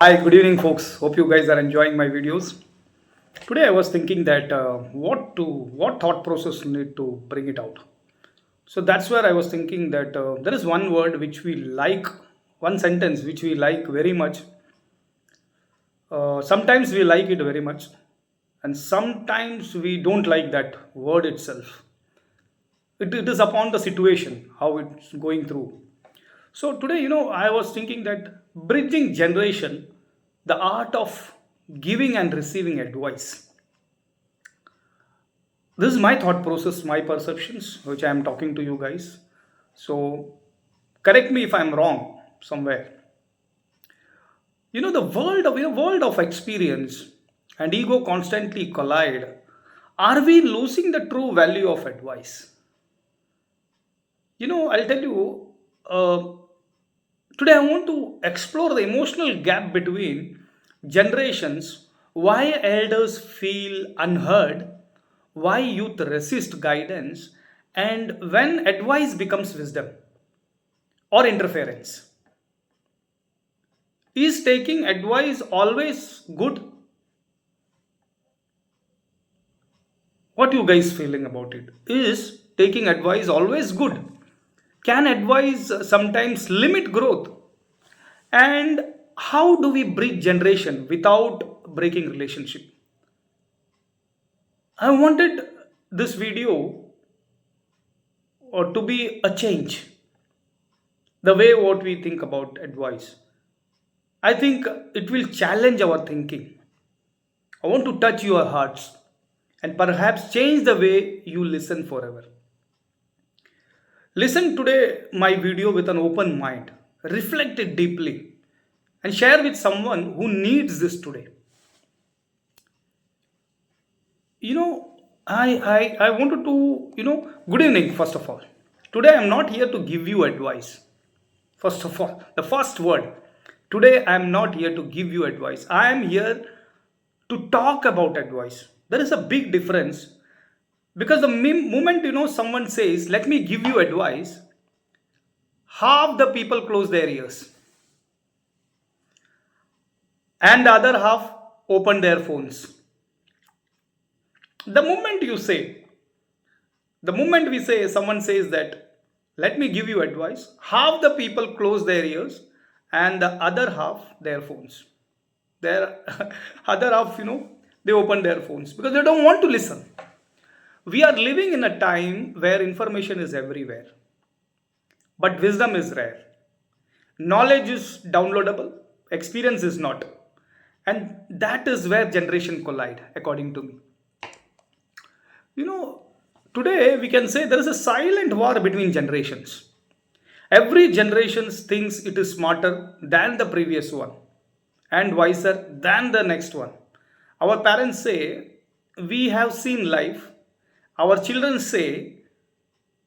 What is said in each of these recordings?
Hi, good evening, folks. Hope you guys are enjoying my videos. Today, I was thinking that what thought process need to bring it out. So that's where I was thinking that there is one word which we like, one sentence which we like very much. Sometimes we like it very much, and sometimes we don't like that word itself. It is upon the situation how it's going through. So today, I was thinking that bridging generation, the art of giving and receiving advice. This is my thought process, my perceptions, which I am talking to you guys. So correct me if I'm wrong somewhere. The world of experience and ego constantly collide. Are we losing the true value of advice? I'll tell you. Today, I want to explore the emotional gap between generations, why elders feel unheard, why youth resist guidance, and when advice becomes wisdom or interference. Is taking advice always good? What you guys feeling about it? Is taking advice always good? Can advice sometimes limit growth? And how do we bridge generation without breaking relationship? I wanted this video to be a change the way what we think about advice. I think it will challenge our thinking. I want to touch your hearts and perhaps change the way you listen forever. Listen today my video with an open mind, reflect it deeply, and share with someone who needs this today. you know I wanted to good evening. First of all, today I'm not here to give you advice. First of all, the first word, today I'm not here to give you advice. I am here to talk about advice. There is a big difference, because the moment someone says let me give you advice, half the people close their ears and the other half open their phones. The moment you say The moment we say someone says that, let me give you advice, half the people close their ears and the other half their phones. Their other half, they open their phones because they don't want to listen. We are living in a time where information is everywhere, but wisdom is rare. Knowledge is downloadable, experience is not. And that is where generation collide, according to me. You know, Today we can say there is a silent war between generations. Every generation thinks it is smarter than the previous one and wiser than the next one. Our parents say, we have seen life. Our children say,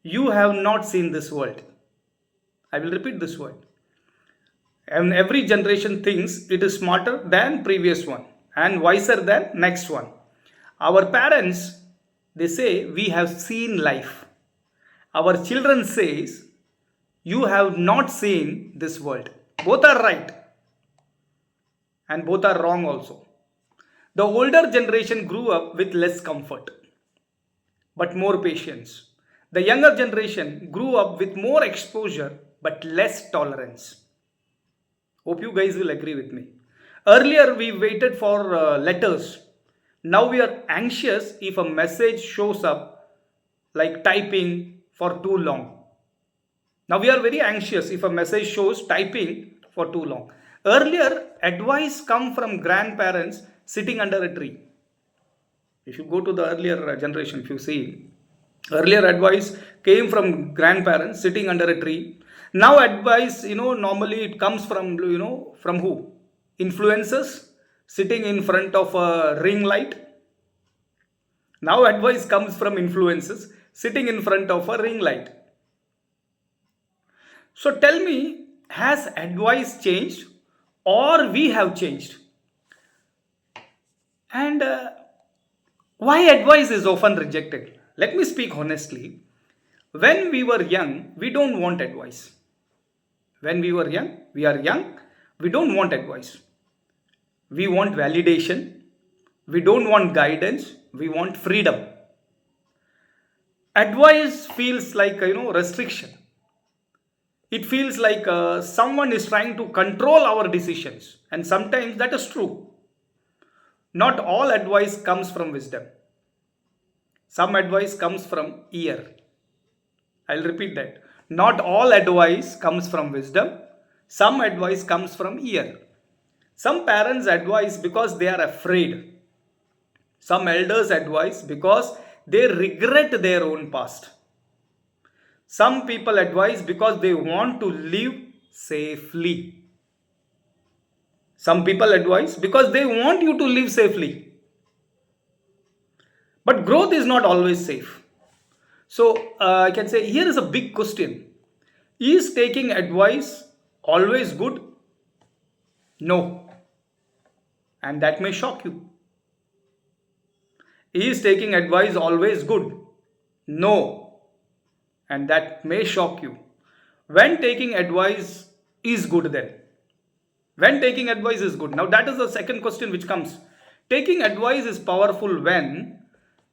you have not seen this world. I will repeat this word. And every generation thinks it is smarter than previous one and wiser than next one. Our parents, they say, we have seen life. Our children says, you have not seen this world. Both are right and both are wrong also. The older generation grew up with less comfort but more patience. The younger generation grew up with more exposure but less tolerance. Hope you guys will agree with me. Earlier, we waited for letters. Now we are anxious if a message shows up like typing for too long. Now we are very anxious if a message shows typing for too long. Earlier, advice come from grandparents sitting under a tree. If you go to the earlier generation, if you see, earlier advice came from grandparents sitting under a tree. Now advice, normally it comes from, from who? Influencers sitting in front of a ring light. Now advice comes from influencers sitting in front of a ring light. So tell me, has advice changed or we have changed? And why advice is often rejected? Let me speak honestly. When we were young, we don't want advice. When we were young, we are young, we don't want advice. We want validation. We don't want guidance. We want freedom. Advice feels like restriction. It feels like someone is trying to control our decisions, and sometimes that is true. Not all advice comes from wisdom. Some advice comes from ear. I'll repeat that. Not all advice comes from wisdom. Some advice comes from ear. Some parents advise because they are afraid. Some elders advise because they regret their own past. Some people advise because they want to live safely. Some people advise because they want you to live safely. But growth is not always safe. So I can say here is a big question. Is taking advice always good? No. And that may shock you. Is taking advice always good? No. And that may shock you. When taking advice is good then? When taking advice is good? Now that is the second question which comes. Taking advice is powerful when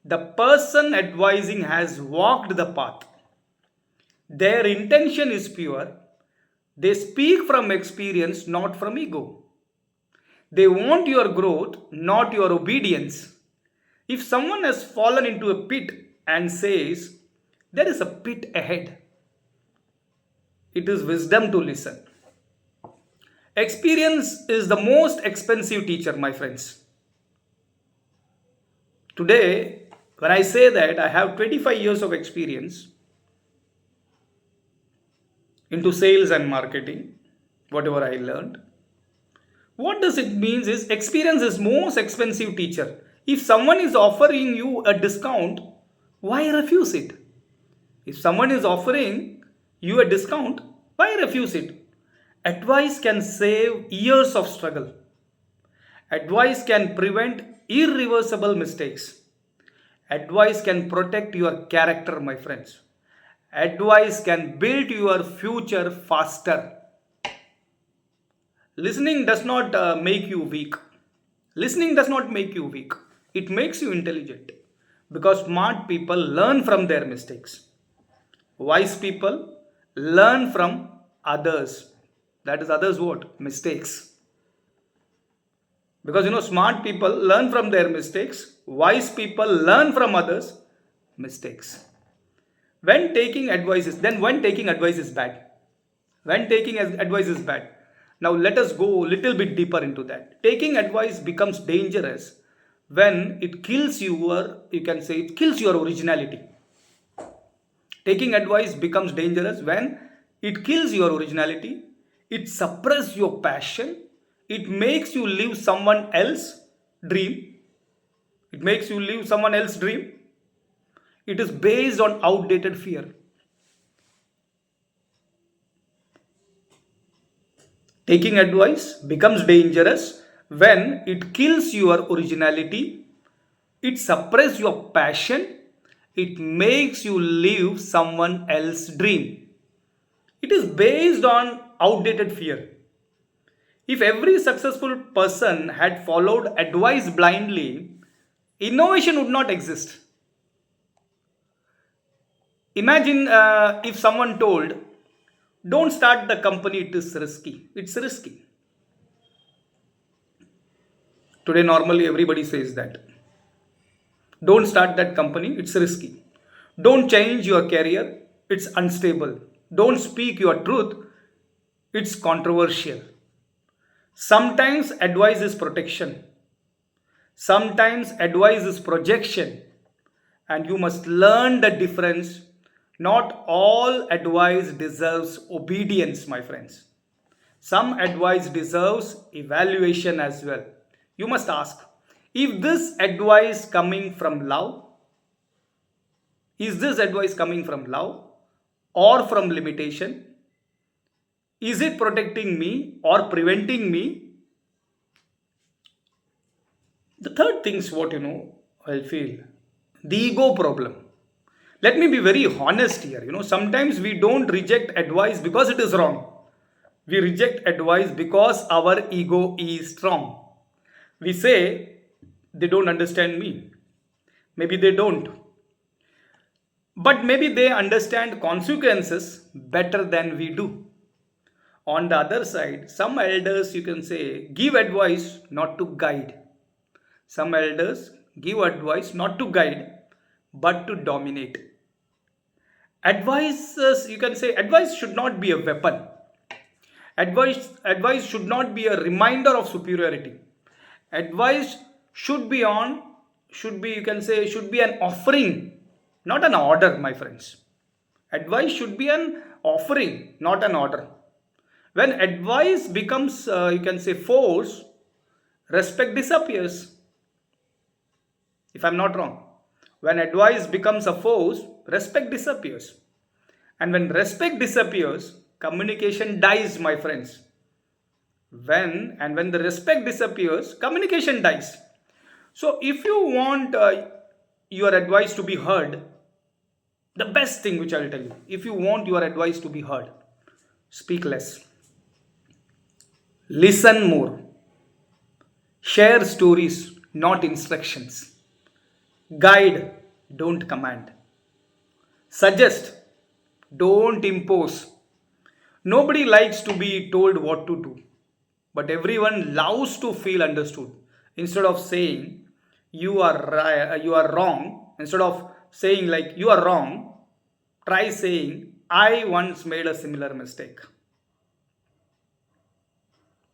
the person advising has walked the path. Their intention is pure. They speak from experience, not from ego. They want your growth, not your obedience. If someone has fallen into a pit and says, there is a pit ahead, it is wisdom to listen. Experience is the most expensive teacher, my friends. Today, when I say that I have 25 years of experience into sales and marketing, whatever I learned, what does it mean is experience is most expensive teacher. If someone is offering you a discount, why refuse it? If someone is offering you a discount, why refuse it? Advice can save years of struggle. Advice can prevent irreversible mistakes. Advice can protect your character, my friends. Advice can build your future faster. Listening does not make you weak. Listening does not make you weak. It makes you intelligent. Because smart people learn from their mistakes. Wise people learn from others. That is others what? Mistakes. Because smart people learn from their mistakes. Wise people learn from others' mistakes. When taking advice is bad. When taking advice is bad. Now let us go a little bit deeper into that. Taking advice becomes dangerous when it kills it kills your originality. Taking advice becomes dangerous when it kills your originality. It suppresses your passion. It makes you live someone else's dream. It makes you live someone else's dream. It is based on outdated fear. Taking advice becomes dangerous when it kills your originality. It suppresses your passion. It makes you live someone else's dream. It is based on outdated fear. If every successful person had followed advice blindly, innovation would not exist. Imagine if someone told, don't start the company, it is risky. It's risky. Today, normally everybody says that. Don't start that company, it's risky. Don't change your career, it's unstable. Don't speak your truth, it's controversial. Sometimes advice is protection. Sometimes advice is projection. And you must learn the difference. Not all advice deserves obedience, my friends. Some advice deserves evaluation as well. You must ask, if this advice coming from love, is this advice coming from love or from limitation? Is it protecting me or preventing me? The third thing is what I feel. The ego problem. Let me be very honest here. Sometimes we don't reject advice because it is wrong. We reject advice because our ego is strong. We say they don't understand me. Maybe they don't. But maybe they understand consequences better than we do. On the other side, some elders, you can say, give advice not to guide. Some elders give advice not to guide but to dominate. Advice, you can say, advice should not be a weapon. Advice should not be a reminder of superiority. Advice should be on, should be, you can say, should be an offering, not an order, my friends. Advice should be an offering, not an order. When advice becomes, you can say, force, respect disappears. If I'm not wrong. When advice becomes a force, respect disappears. And when respect disappears, communication dies, my friends. When the respect disappears, communication dies. So if you want your advice to be heard, the best thing which I will tell you, if you want your advice to be heard, speak less, listen more, share stories, not instructions, guide, don't command, suggest, don't impose. Nobody likes to be told what to do, but everyone loves to feel understood. Instead of saying you are wrong, instead of saying like you are wrong, try saying I once made a similar mistake.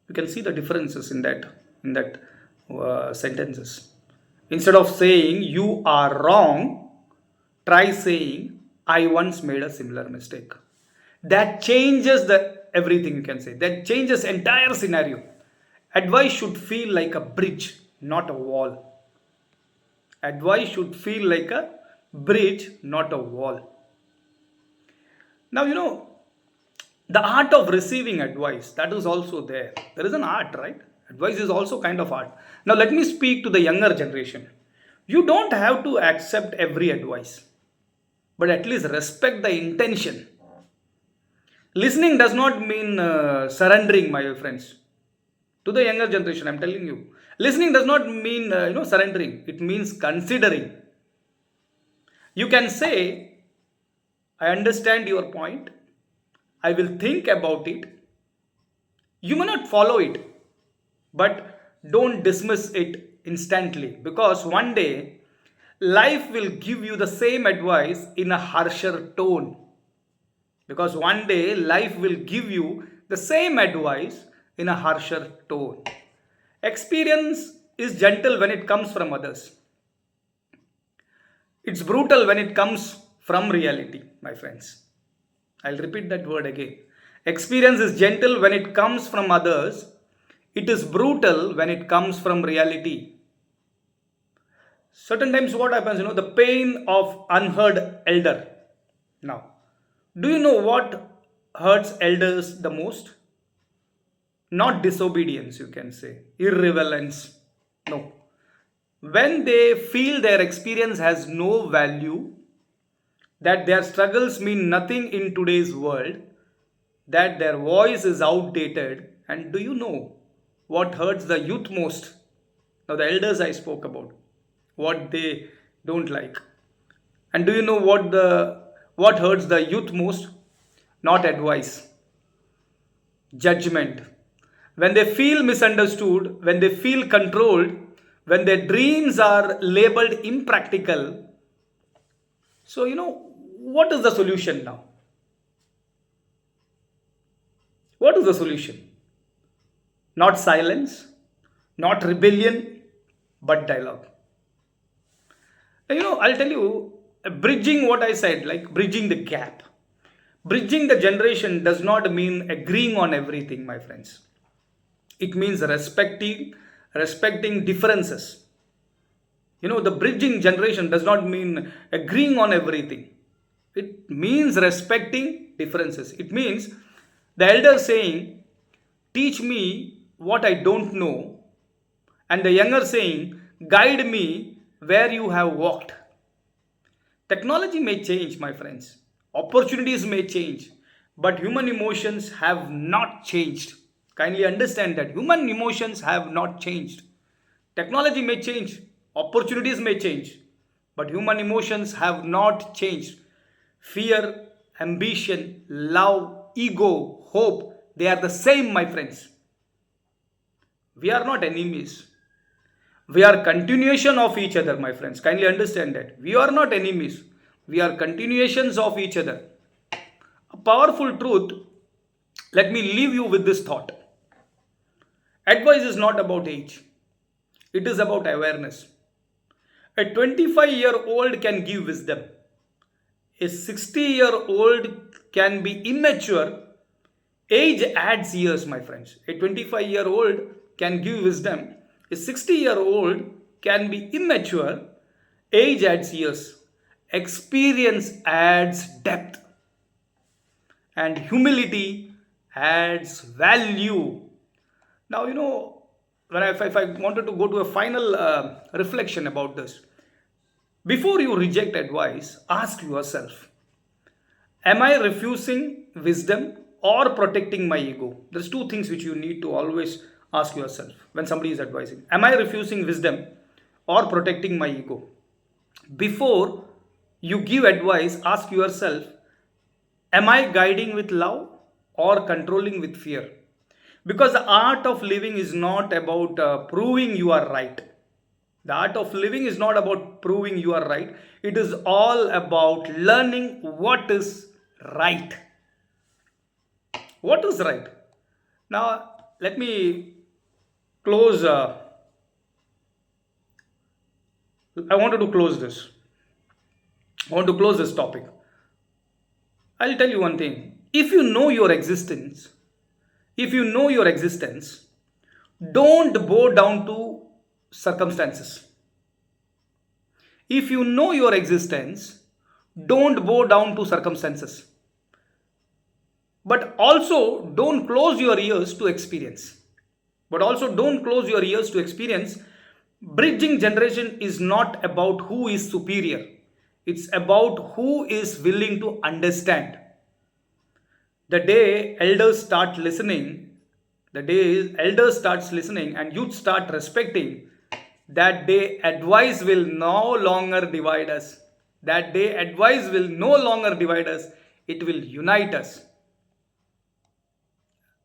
You can see the differences in that sentences. Instead of saying you are wrong, try saying I once made a similar mistake. That changes the everything, you can say. That changes entire scenario. Advice should feel like a bridge, not a wall. Advice should feel like a bridge, not a wall. Now, the art of receiving advice, that is also there is an art, right? Advice is also kind of art. Now let me speak to the younger generation. You don't have to accept every advice, but at least respect the intention. Listening does not mean surrendering, my friends. To the younger generation, I'm telling you, listening does not mean surrendering. It means considering. You can say, I understand your point, I will think about it. You may not follow it, but don't dismiss it instantly, because one day life will give you the same advice in a harsher tone. Because one day life will give you the same advice in a harsher tone. Experience is gentle when it comes from others. It's brutal when it comes from reality, my friends. I'll repeat that word again. Experience is gentle when it comes from others. It is brutal when it comes from reality. Certain times what happens, the pain of unheard elder. Now, do you know what hurts elders the most? Not disobedience, you can say, irrelevance. No. When they feel their experience has no value, that their struggles mean nothing in today's world, that their voice is outdated, and do you know what hurts the youth most? Now, the elders I spoke about, what they don't like. And do you know what hurts the youth most? Not advice, judgment. When they feel misunderstood, when they feel controlled, when their dreams are labeled impractical. So, what is the solution now? What is the solution? Not silence, not rebellion, but dialogue. I'll tell you, bridging what I said, like bridging the gap. Bridging the generation does not mean agreeing on everything, my friends. It means respecting differences. The bridging generation does not mean agreeing on everything. It means respecting differences. It means the elder saying, teach me what I don't know, and the younger saying, guide me where you have walked. Technology may change, my friends. Opportunities may change, but human emotions have not changed. Kindly understand that human emotions have not changed. Technology may change, opportunities may change, but human emotions have not changed. Fear, ambition, love, ego, hope, they are the same, my friends. We are not enemies. We are continuation of each other, my friends. Kindly understand that. We are not enemies. We are continuations of each other. A powerful truth. Let me leave you with this thought. Advice is not about age. It is about awareness. A 25-year-old can give wisdom. A 60-year-old can be immature. Age adds years, my friends. A 25-year-old can give wisdom. A 60-year-old can be immature. Age adds years. Experience adds depth. And humility adds value. Now, if I wanted to go to a final reflection about this, before you reject advice, ask yourself, am I refusing wisdom or protecting my ego? There's two things which you need to always ask yourself when somebody is advising. Am I refusing wisdom or protecting my ego? Before you give advice, ask yourself, am I guiding with love or controlling with fear? Because the art of living is not about proving you are right. The art of living is not about proving you are right. It is all about learning what is right. What is right? Now, let me close. I wanted to close this. I want to close this topic. I'll tell you one thing. If you know your existence, don't bow down to circumstances. If you know your existence, don't bow down to circumstances. But also don't close your ears to experience. Bridging generation is not about who is superior. It's about who is willing to understand. The day elders start listening, and youth start respecting, that day advice will no longer divide us. It will unite us.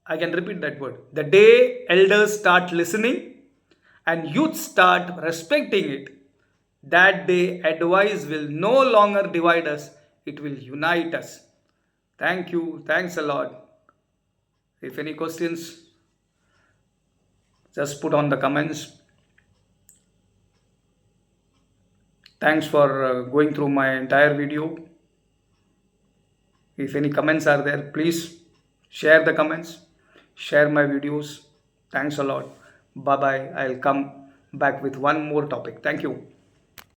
I can repeat that word. The day elders start listening and youth start respecting it, that day advice will no longer divide us. It will unite us. Thank you. Thanks a lot. If any questions, just put on the comments. Thanks for going through my entire video. If any comments are there, please share the comments. Share my videos. Thanks a lot. Bye bye. I'll come back with one more topic. Thank you.